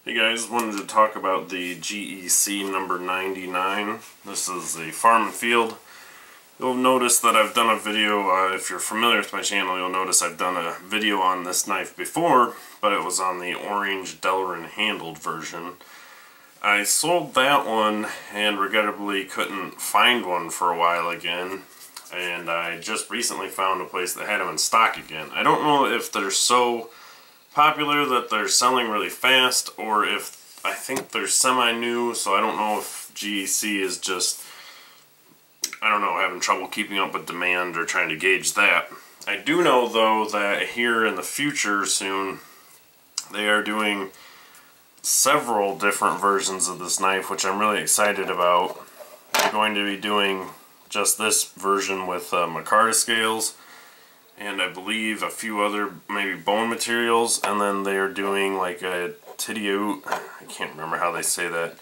Hey guys, wanted to talk about the GEC number 99. This is a farm and field. You'll notice that I've done a video, if you're familiar with my channel, you'll notice I've done a video on this knife before, but it was on the orange Delrin handled version. I sold that one and regrettably couldn't find one for a while again, and I just recently found a place that had them in stock again. I don't know if they're so popular that they're selling really fast, or if I think they're semi-new, so I don't know if GEC is just, I don't know, having trouble keeping up with demand or trying to gauge that. I do know though that here in the future soon they are doing several different versions of this knife, which I'm really excited about. They're going to be doing just this version with micarta scales, and I believe a few other maybe bone materials, and then they are doing like a titiout, I can't remember how they say that,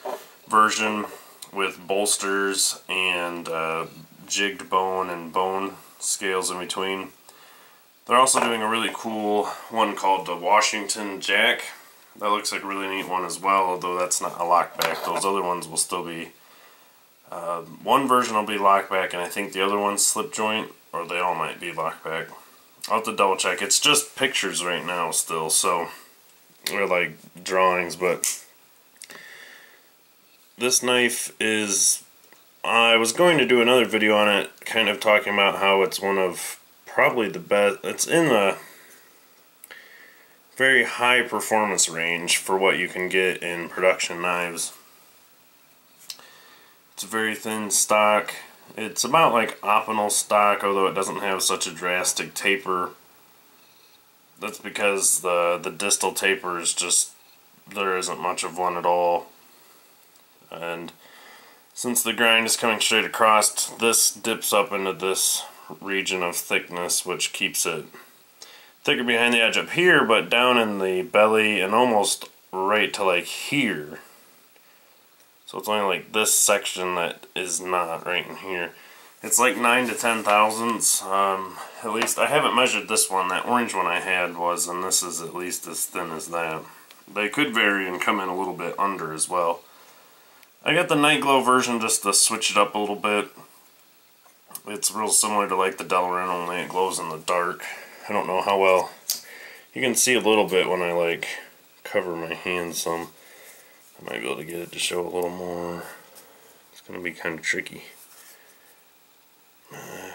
version with bolsters and jigged bone and bone scales in between. They're also doing a really cool one called the Washington Jack. That looks like a really neat one as well, although that's not a lockback. Those other ones will still be, one version will be lockback, and I think the other one's slip joint, or they all might be lockback. I'll have to double check. It's just pictures right now still, so they're like drawings, but this knife is, I was going to do another video on it, kind of talking about how it's one of probably the best, it's in the very high performance range for what you can get in production knives. It's very thin stock. It's about like optional stock, although it doesn't have such a drastic taper. That's because the distal taper is just, there isn't much of one at all. And since the grind is coming straight across, this dips up into this region of thickness, which keeps it thicker behind the edge up here, but down in the belly and almost right to like here. So it's only like this section that is not right in here. It's like 9 to 10 thousandths. At least I haven't measured this one. That orange one I had was, and this is at least as thin as that. They could vary and come in a little bit under as well. I got the Nightglo version just to switch it up a little bit. It's real similar to like the Delrin, only it glows in the dark. I don't know how well. You can see a little bit when I like cover my hands some. I might be able to get it to show a little more. It's going to be kind of tricky. I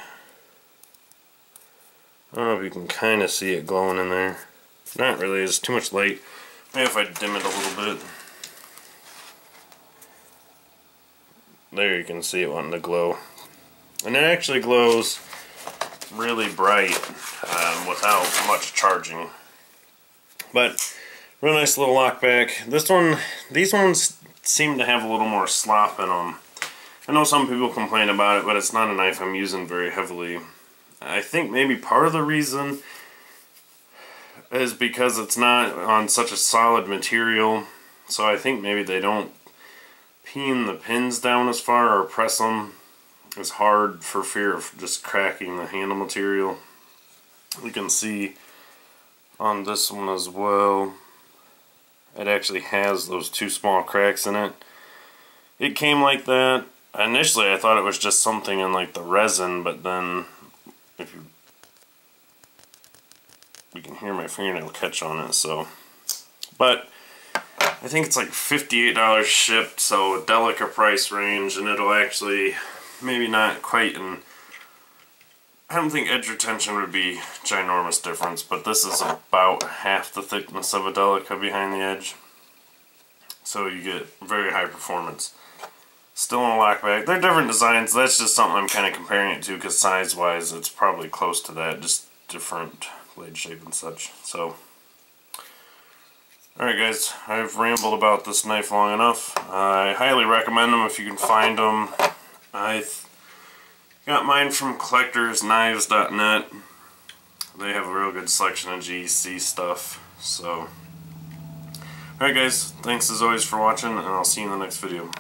don't know if you can kind of see it glowing in there. Not really, it's too much light. Maybe if I dim it a little bit. There you can see it wanting to glow. And it actually glows really bright without much charging. But real nice little lockback. This one, these ones seem to have a little more slop in them. I know some people complain about it, but it's not a knife I'm using very heavily. I think maybe part of the reason is because it's not on such a solid material. So I think maybe they don't peen the pins down as far or press them as hard for fear of just cracking the handle material. You can see on this one as well, it actually has those two small cracks in it. It came like that. Initially I thought it was just something in like the resin, but then if you can hear my fingernail catch on it, so. But I think it's like $58 shipped, so a delicate price range, and it'll actually, maybe not quite, and I don't think edge retention would be ginormous difference, but this is about half the thickness of a Delica behind the edge. So you get very high performance. Still in a lockback. They're different designs. That's just something I'm kind of comparing it to, because size-wise it's probably close to that, just different blade shape and such. So, alright guys, I've rambled about this knife long enough. I highly recommend them if you can find them. I got mine from collectorsknives.net. They have a real good selection of GEC stuff. So, alright guys, thanks as always for watching, and I'll see you in the next video.